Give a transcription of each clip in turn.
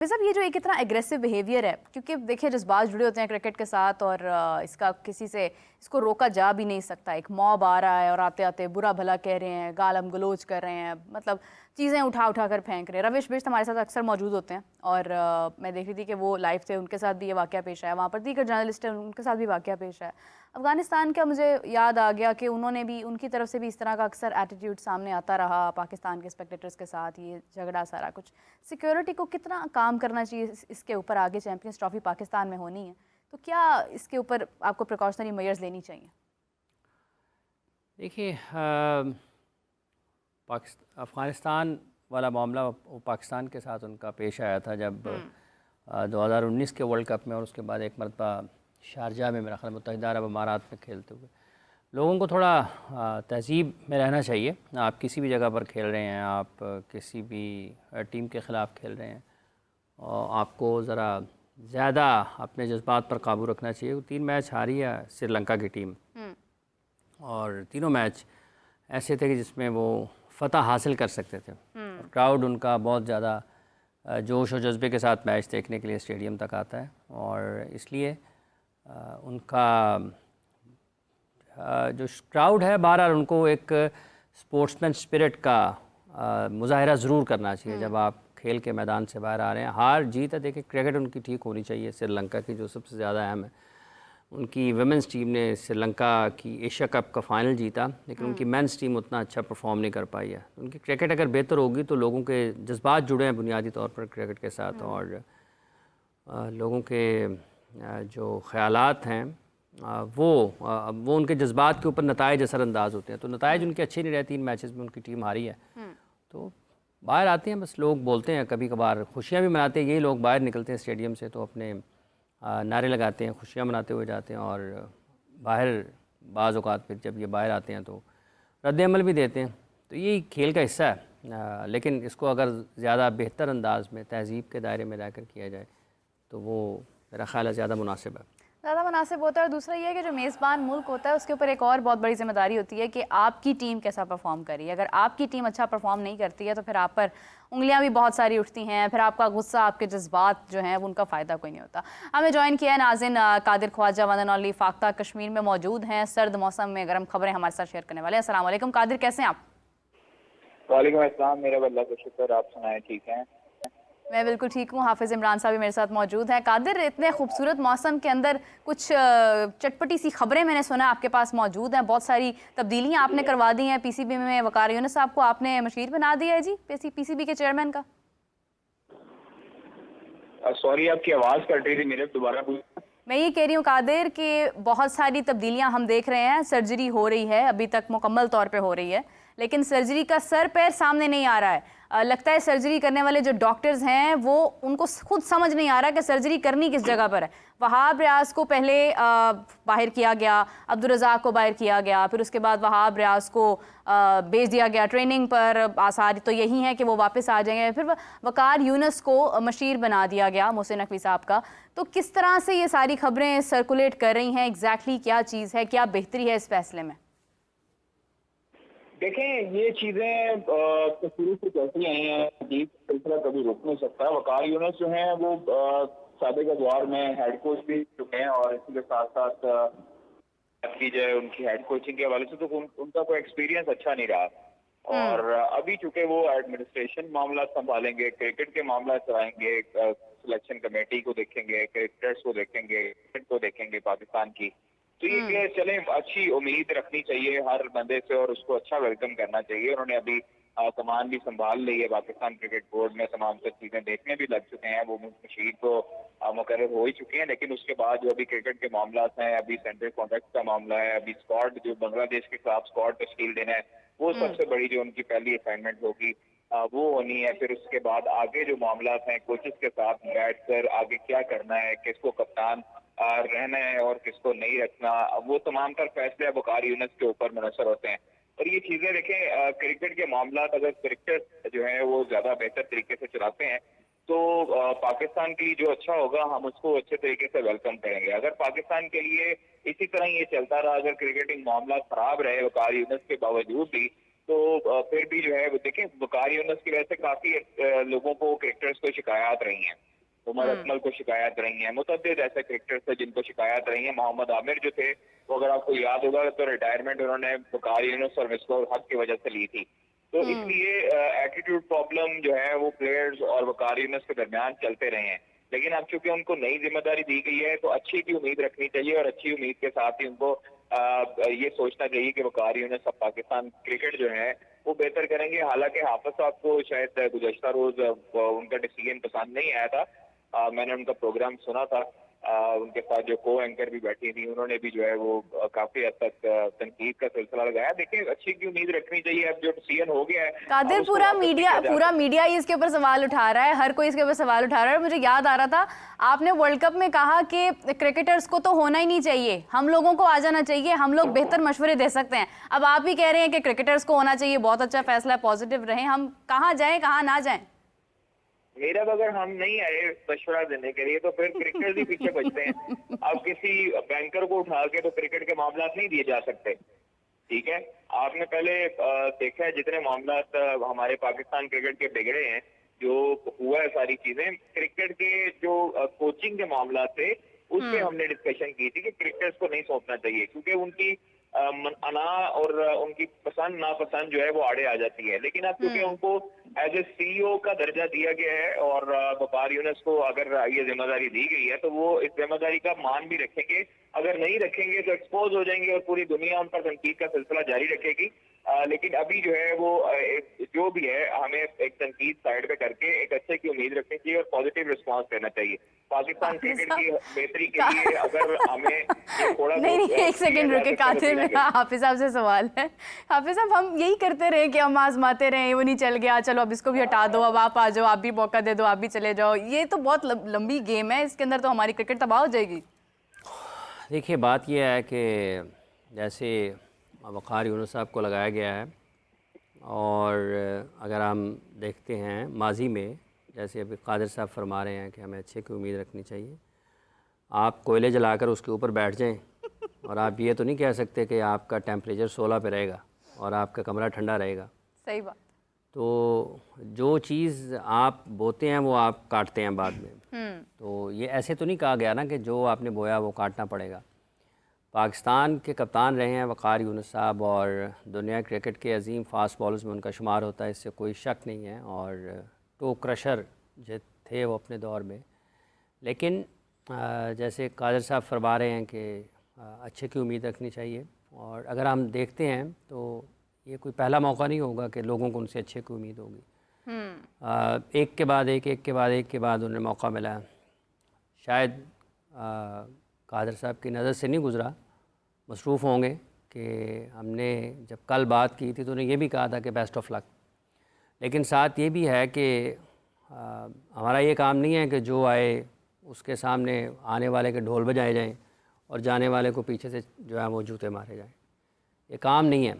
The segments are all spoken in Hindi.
साहब ये जो एक इतना एग्रेसिव बिहेवियर है, क्योंकि देखिए जज्बात जुड़े होते हैं क्रिकेट के साथ और इसका किसी से इसको रोका जा भी नहीं सकता। एक मॉब आ रहा है और आते आते बुरा भला कह रहे हैं, गालम गलोच कर रहे हैं, मतलब चीज़ें उठा उठा कर फेंक रहे हैं। रविश बिष्ट हमारे साथ अक्सर मौजूद होते हैं और मैं देख रही थी कि वो लाइव थे, उनके साथ भी ये वाक़या पेश आया। वहाँ पर दीगर जर्नलिस्ट हैं, उनके साथ भी वाक़या पेश आया। अफ़गानिस्तान का मुझे याद आ गया कि उन्होंने भी, उनकी तरफ से भी इस तरह का अक्सर एटीट्यूड सामने आता रहा पाकिस्तान के स्पेक्टेटर्स के साथ। ये झगड़ा सारा कुछ, सिक्योरिटी को कितना काम करना चाहिए इसके ऊपर, आगे चैंपियंस ट्रॉफी पाकिस्तान में होनी है तो क्या इसके ऊपर आपको प्रिकॉशनरी मेजर्स लेनी चाहिए? देखिए, अफ़गानिस्तान वाला मामला वो पाकिस्तान के साथ उनका पेश आया था जब 2019 के वर्ल्ड कप में, और उसके बाद एक मरतबा शारजाह में, मेरा ख्याल मुत्तहिदा अरब अमारात में खेलते हुए। लोगों को थोड़ा तहज़ीब में रहना चाहिए। आप किसी भी जगह पर खेल रहे हैं, आप किसी भी टीम के ख़िलाफ़ खेल रहे हैं, और आपको ज़रा ज़्यादा अपने जज्बात पर काबू रखना चाहिए। 3 मैच हारी है श्रीलंका की टीम, और तीनों मैच ऐसे थे कि जिसमें वो फ़तह हासिल कर सकते थे। और क्राउड उनका बहुत ज़्यादा जोश और जज्बे के साथ मैच देखने के लिए स्टेडियम तक आता है, और इसलिए उनका जो क्राउड है, बहरहाल उनको एक स्पोर्ट्समैन स्पिरिट का मुजाहरा ज़रूर करना चाहिए जब आप खेल के मैदान से बाहर आ रहे हैं। हार जीत है, देखिए क्रिकेट उनकी ठीक होनी चाहिए। श्रीलंका की जो सबसे ज़्यादा अहम है, उनकी वुमेंस टीम ने श्रीलंका की एशिया कप का फाइनल जीता, लेकिन उनकी मेंस टीम उतना अच्छा परफॉर्म नहीं कर पाई है। उनकी क्रिकेट अगर बेहतर होगी तो लोगों के जज्बात जुड़े हैं बुनियादी तौर पर क्रिकेट के साथ, और लोगों के जो ख़यालात हैं वो उनके जज्बात के ऊपर नताइज असरअंदाज होते हैं। तो नताइज उनके अच्छे नहीं रहे। 3 मैचेस में उनकी टीम हारी है, तो बाहर आते हैं, बस लोग बोलते हैं, कभी कभार खुशियाँ भी मनाते हैं। यही लोग बाहर निकलते हैं स्टेडियम से तो अपने नारे लगाते हैं, खुशियाँ मनाते हुए जाते हैं, और बाहर बाज़ औक़ात फिर जब ये बाहर आते हैं तो रद्द-ए-अमल भी देते हैं। तो ये खेल का हिस्सा है, लेकिन इसको अगर ज़्यादा बेहतर अंदाज में तहज़ीब के दायरे में रहकर किया जाए तो वो मेरा ख़्याल है ज़्यादा मुनासिब है। ज़्यादा मुनासिब होता है। और दूसरा ये है कि जो मेज़बान मुल्क होता है उसके ऊपर एक और बहुत बड़ी जिम्मेदारी होती है कि आपकी टीम कैसा परफॉर्म करी है। अगर आपकी टीम अच्छा परफॉर्म नहीं करती है तो फिर आप पर उंगलियां भी बहुत सारी उठती हैं, फिर आपका गुस्सा, आपके जज्बात जो हैं उनका फ़ायदा कोई नहीं होता। हमें ज्वाइन किया है Nazin Qadir Khwaja, one and only Fakhta Kashmir में मौजूद हैं। सर्द मौसम में गर्म खबरें हमारे साथ शेयर करने वाले हैं। अस्सलाम वालेकुम कादिर, कैसे हैं आप? वालेकुम अस्सलाम, मेरा अल्लाह का शुक्र, आप सुनाएं, ठीक हैं? मैं बिल्कुल ठीक हूँ। हाफिज़ इमरान साहब भी मेरे साथ मौजूद हैं। कादिर, इतने खूबसूरत मौसम के अंदर कुछ चटपटी सी खबरें मैंने सुना आपके पास मौजूद हैं। बहुत सारी तब्दीलियाँ आपने करवा दी हैं पीसीबी में। वकार यूनुस साहब को आपने मशीर बना दिया है जी पीसीबी के चेयरमैन का। सॉरी, आपकी आवाज़ कट रही थी मेरे, दोबारा पूछ। मैं ये कह रही हूँ कादिर कि बहुत सारी तब्दीलियाँ हम देख रहे हैं। सर्जरी हो रही है, अभी तक मुकम्मल तौर पे हो रही है, लेकिन सर्जरी का सर पैर सामने नहीं आ रहा है। लगता है सर्जरी करने वाले जो डॉक्टर्स हैं वो, उनको खुद समझ नहीं आ रहा कि सर्जरी करनी किस जगह पर है। वहाब रियाज को पहले बाहर किया गया, अब्दुल रज़ाक को बाहर किया गया, फिर उसके बाद वहाब रियाज को भेज दिया गया ट्रेनिंग पर। आसार तो यही है कि वो वापस आ जाएंगे। फिर वकार यूनुस को मशीर बना दिया गया, मोहसिन नकवी साहब का। तो किस तरह से ये सारी खबरें सर्कुलेट कर रही हैं, एग्जैक्टली क्या चीज़ है, क्या बेहतरी है इस फैसले में? देखें, ये चीजें तो शुरू से चलती आई हैं, सिलसिला कभी रुक नहीं सकता। वकार यूनुस जो हैं वो साबिक़ अदवार में हेड कोच भी चुके हैं, और इसी के साथ साथ बात की जाए उनकी हेड कोचिंग के हवाले से तो उनका कोई एक्सपीरियंस अच्छा नहीं रहा। और अभी चूंकि वो एडमिनिस्ट्रेशन मामला संभालेंगे, क्रिकेट के मामला चलाएंगे, सिलेक्शन कमेटी को देखेंगे, क्रिकेटर्स को देखेंगे, क्रिकेट को देखेंगे पाकिस्तान की, तो ये चले, अच्छी उम्मीद रखनी चाहिए हर बंदे से और उसको अच्छा वेलकम करना चाहिए। उन्होंने अभी कमान भी संभाल ली है पाकिस्तान क्रिकेट बोर्ड में, तमाम सब चीजें देखने भी लग चुके हैं, वो मशीर तो मुकर्रर हो ही चुके हैं। लेकिन उसके बाद जो अभी क्रिकेट के मामला हैं, अभी सेंट्रल कॉन्ट्रैक्ट का मामला है, अभी स्क्वाड जो बांग्लादेश के खिलाफ स्क्वाड तश्कील देना है, वो सबसे बड़ी जो उनकी पहली असाइनमेंट होगी वो होनी है। फिर उसके बाद आगे जो मामला हैं, कोचेस के साथ बैठकर आगे क्या करना है, किसको कप्तान रहना है और किसको नहीं रखना, वो तमाम तर फैसले वकार यूनुस के ऊपर मुनसर होते हैं। और ये चीजें देखें, क्रिकेट के मामला अगर क्रिकेट जो है वो ज्यादा बेहतर तरीके से चलाते हैं तो पाकिस्तान के लिए जो अच्छा होगा हम उसको अच्छे तरीके से वेलकम करेंगे। अगर पाकिस्तान के लिए इसी तरह ये चलता रहा, अगर क्रिकेटिंग मामला खराब रहे वकार यूनुस के बावजूद भी, तो फिर भी जो है वो देखें, वकार यूनुस की वजह से काफी लोगों को, क्रिकेटर्स को शिकायत रही हैं। उमर अकमल को शिकायत रही है, मुतअद्दिद ऐसे क्रिकेटर्स थे जिनको शिकायत रही है। मोहम्मद आमिर जो थे वो अगर आपको याद होगा तो रिटायरमेंट उन्होंने वकार यूनुस और मिसबाह हक की वजह से ली थी। तो इसलिए एटीट्यूड प्रॉब्लम जो है वो प्लेयर्स और वकार यूनुस के दरमियान चलते रहे हैं। लेकिन अब चूंकि उनको नई जिम्मेदारी दी गई है तो अच्छी की उम्मीद रखनी चाहिए और अच्छी उम्मीद के साथ ही उनको ये सोचना चाहिए कि वकार यूनुस अब पाकिस्तान क्रिकेट जो है वो बेहतर करेंगे। हालांकि हाफिज साहब को शायद गुज़श्ता रोज उनका डिसीजन पसंद नहीं आया था। मैंने उनका प्रोग्राम सुना था, उनके साथ जो को एंकर भी बैठी थी उन्होंने भी जो है वो काफी हद तक तनकीद का सिलसिला लगाया। देखिए अच्छी की उम्मीद रखनी चाहिए। अब जो डिसीजन हो गया है कादिर, पूरा मीडिया ही इसके ऊपर सवाल उठा रहा है, हर कोई इसके ऊपर सवाल उठा रहा है। मुझे याद आ रहा था आपने वर्ल्ड कप में कहा कि क्रिकेटर्स को तो होना ही नहीं चाहिए, हम लोगों को आ जाना चाहिए, हम लोग बेहतर मशवरे दे सकते हैं। अब आप भी कह रहे हैं कि क्रिकेटर्स को होना चाहिए, बहुत अच्छा फैसला है, पॉजिटिव रहें। हम कहाँ जाएं कहाँ ना जाएं? मेरा अगर हम नहीं आए मशवरा देने के लिए तो फिर क्रिकेटर्स ही पीछे बचते हैं। अब किसी बैंकर को उठा के तो क्रिकेट के मामला नहीं दिए जा सकते। ठीक है, आपने पहले देखा है जितने मामला हमारे पाकिस्तान क्रिकेट के बिगड़े हैं, जो हुआ है सारी चीजें क्रिकेट के जो कोचिंग के मामला थे उस पे हमने डिस्कशन की थी कि क्रिकेटर्स को नहीं सौंपना चाहिए क्योंकि उनकी अना और उनकी पसंद नापसंद जो है वो आड़े आ जाती है। लेकिन अब क्योंकि उनको एज ए सीईओ का दर्जा दिया गया है और वकार यूनुस को अगर ये जिम्मेदारी दी गई है तो वो इस जिम्मेदारी का मान भी रखेंगे। अगर नहीं रखेंगे तो एक्सपोज हो जाएंगे और पूरी दुनिया उन पर तनकीद का सिलसिला जारी रखेगी। लेकिन अभी जो है वो जो भी है हमें एक तनकीद साइड पे करके एक अच्छे की उम्मीद रखनी चाहिए और पॉजिटिव रिस्पांस देना चाहिए। पाकिस्तान क्रिकेट की बेहतरी के लिए अगर हमें थोड़ा नहीं, एक सेकंड रुके कादिर, मेरा हाफिज साहब से सवाल है। हाफिज साहब, हम यही करते रहे कि हम आजमाते रहे, वो नहीं चल गया, चलो अब इसको भी हटा दो, अब आप आ जाओ, आप भी मौका दे दो, आप भी चले जाओ। ये तो बहुत लंबी गेम है, इसके अंदर तो हमारी क्रिकेट तबाह हो जाएगी। देखिए बात यह है कि जैसे वकार यूनुस साहब को लगाया गया है और अगर हम देखते हैं माजी में जैसे अभी कादिर साहब फरमा रहे हैं कि हमें अच्छे की उम्मीद रखनी चाहिए। आप कोयले जलाकर उसके ऊपर बैठ जाएं और आप ये तो नहीं कह सकते कि आपका टेम्परेचर 16 पे रहेगा और आपका कमरा ठंडा रहेगा। सही बात। तो जो चीज़ आप बोते हैं वो आप काटते हैं बाद में। तो ये ऐसे तो नहीं कहा गया ना कि जो आपने बोया वो काटना पड़ेगा। पाकिस्तान के कप्तान रहे हैं वकार यूनुस साहब और दुनिया क्रिकेट के अजीम फास्ट बॉलर्स में उनका शुमार होता है, इससे कोई शक नहीं है। और टो क्रशर जो थे वो अपने दौर में। लेकिन जैसे कादिर साहब फरमा रहे हैं कि अच्छे की उम्मीद रखनी चाहिए और अगर हम देखते हैं तो ये कोई पहला मौका नहीं होगा कि लोगों को उनसे अच्छे की उम्मीद होगी। एक के बाद एक के बाद उन्हें मौका मिला। शायद कादिर साहब की नज़र से नहीं गुज़रा, मसरूफ़ होंगे कि हमने जब कल बात की थी तो उन्हें ये भी कहा था कि बेस्ट ऑफ लक। लेकिन साथ ये भी है कि हमारा ये काम नहीं है कि जो आए उसके सामने आने वाले के ढोल बजाए जाएं और जाने वाले को पीछे से जो है वो जूते मारे जाएं। ये काम नहीं है।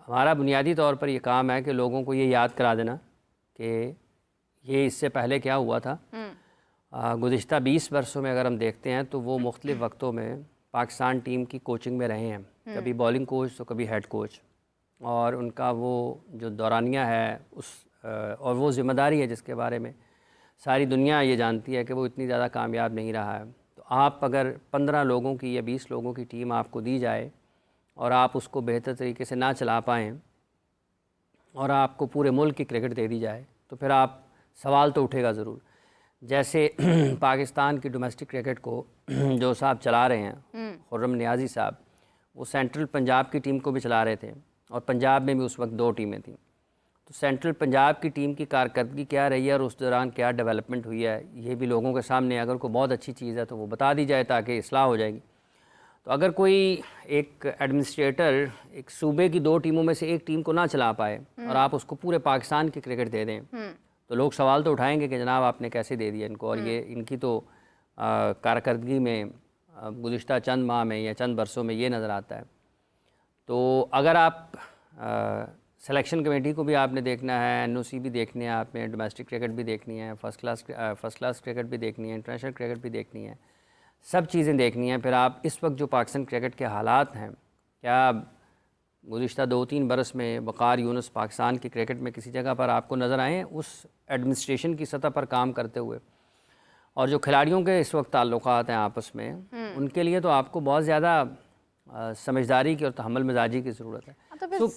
हमारा बुनियादी तौर पर ये काम है कि लोगों को ये याद करा देना कि ये इससे पहले क्या हुआ था। गुज़िश्ता 20 वर्षों में अगर हम देखते हैं तो वो मुख्तलिफ़ वक्तों में पाकिस्तान टीम की कोचिंग में रहे हैं, कभी बॉलिंग कोच तो कभी हेड कोच, और उनका वो जो दौरानिया है उस और वो ज़िम्मेदारी है जिसके बारे में सारी दुनिया ये जानती है कि वो इतनी ज़्यादा कामयाब नहीं रहा है। तो आप अगर 15 लोगों की या 20 लोगों की टीम आपको दी जाए और आप उसको बेहतर तरीके से ना चला पाएँ और आपको पूरे मुल्क की क्रिकेट दे दी जाए तो फिर आप सवाल तो उठेगा ज़रूर। जैसे पाकिस्तान की डोमेस्टिक क्रिकेट को जो साहब चला रहे हैं खुर्रम नियाज़ी साहब, वो सेंट्रल पंजाब की टीम को भी चला रहे थे और पंजाब में भी उस वक्त 2 टीमें थीं। तो सेंट्रल पंजाब की टीम की कारकर्दगी क्या रही है और उस दौरान क्या डेवलपमेंट हुई है, ये भी लोगों के सामने अगर कोई बहुत अच्छी चीज़ है तो वो बता दी जाए ताकि इस्लाह हो जाएगी। तो अगर कोई एक एडमिनिस्ट्रेटर एक सूबे की 2 टीमों में से एक टीम को ना चला पाए और आप उसको पूरे पाकिस्तान की क्रिकेट दे दें तो लोग सवाल तो उठाएंगे कि जनाब आपने कैसे दे दिया इनको, और ये इनकी तो कारकर्दगी में गुज़िश्ता चंद माह में या चंद बरसों में ये नज़र आता है। तो अगर आप सिलेक्शन कमेटी को भी आपने देखना है, एनओसी भी देखने हैं आपने, डोमेस्टिक क्रिकेट भी देखनी है, फर्स्ट क्लास क्रिकेट भी देखनी है, इंटरनेशनल क्रिकेट भी देखनी है, सब चीज़ें देखनी हैं। फिर आप इस वक्त जो पाकिस्तान क्रिकेट के हालात हैं, क्या गुज़िश्ता 2-3 बरस में वकार यूनुस पाकिस्तान की क्रिकेट में किसी जगह पर आपको नज़र आए उस एडमिनिस्ट्रेशन की सतह पर काम करते हुए? और जो खिलाड़ियों के इस वक्त ताल्लुकात हैं आपस में, उनके लिए तो आपको बहुत ज़्यादा समझदारी की और तहम्मुल मिजाजी की ज़रूरत है। तो फिर तो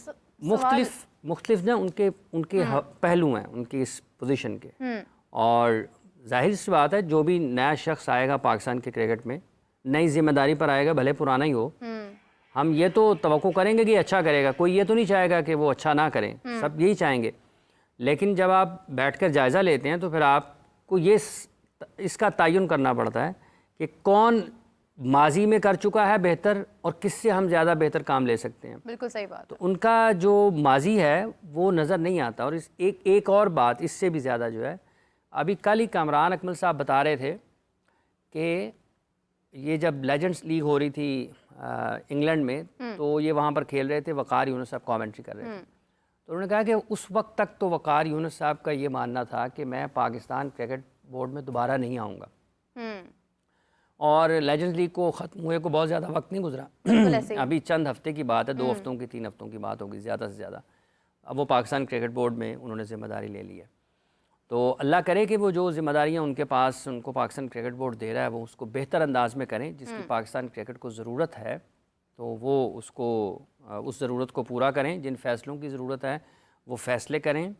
मुख्तलिफ ना उनके उनके पहलू हैं उनकी इस पोजीशन के, और जाहिर सी बात है जो भी नया शख्स आएगा पाकिस्तान के क्रिकेट में, नई जिम्मेदारी पर आएगा, भले पुराना ही हो, हम ये तो तवक्को करेंगे कि अच्छा करेगा, कोई ये तो नहीं चाहेगा कि वो अच्छा ना करें, सब यही चाहेंगे। लेकिन जब आप बैठकर जायज़ा लेते हैं तो फिर आपको ये इसका तयन करना पड़ता है कि कौन माजी में कर चुका है बेहतर और किससे हम ज़्यादा बेहतर काम ले सकते हैं। बिल्कुल सही बात। तो उनका जो माजी है वो नज़र नहीं आता। और इस एक और बात इससे भी ज़्यादा जो है, अभी कल ही कामरान अकमल साहब बता रहे थे कि ये जब लेजेंड्स लीग हो रही थी इंग्लैंड में, तो ये वहाँ पर खेल रहे थे, वक़ार यूनुस साहब कमेंट्री कर रहे थे, तो उन्होंने कहा कि उस वक्त तक तो वक़ार यूनुस साहब का ये मानना था कि मैं पाकिस्तान क्रिकेट बोर्ड में दोबारा नहीं आऊँगा, और लेजेंड्स लीग को ख़त्म हुए को बहुत ज़्यादा वक्त नहीं गुजरा, अभी चंद हफ्ते की बात है, 2 हफ्तों की 3 हफ्तों की बात होगी ज़्यादा से ज़्यादा। अब वो पाकिस्तान क्रिकेट बोर्ड में उन्होंने ज़िम्मेदारी ले ली है। तो अल्लाह करे कि वो जो ज़िम्मेदारियाँ उनके पास उनको पाकिस्तान क्रिकेट बोर्ड दे रहा है वो उसको बेहतर अंदाज़ में करें, जिसकी पाकिस्तान क्रिकेट को ज़रूरत है, तो वो उसको उस ज़रूरत को पूरा करें। जिन फ़ैसलों की ज़रूरत है वो फ़ैसले करें,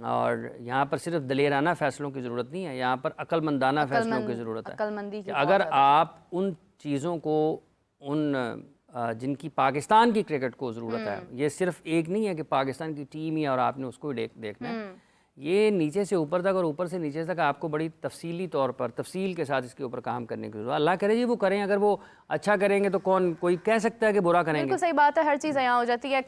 और यहाँ पर सिर्फ दलेराना फ़ैसलों की ज़रूरत नहीं है, यहाँ पर अक्लमंदाना फ़ैसलों की ज़रूरत है। कि अगर आप उन चीज़ों को जिनकी पाकिस्तान की क्रिकेट को ज़रूरत है, ये सिर्फ एक नहीं है कि पाकिस्तान की टीम ही और आपने उसको ही देखना है, ये नीचे से ऊपर तक और ऊपर से नीचे तक आपको बड़ी तफसीली तौर पर तफसील के साथ इसके ऊपर काम करने की जरूरत है। अल्लाह करे जी वो करें, अगर वो अच्छा करेंगे तो कोई कह सकता है कि बुरा करेंगे। बिल्कुल सही बात है, हर चीज़ यहाँ हो जाती है।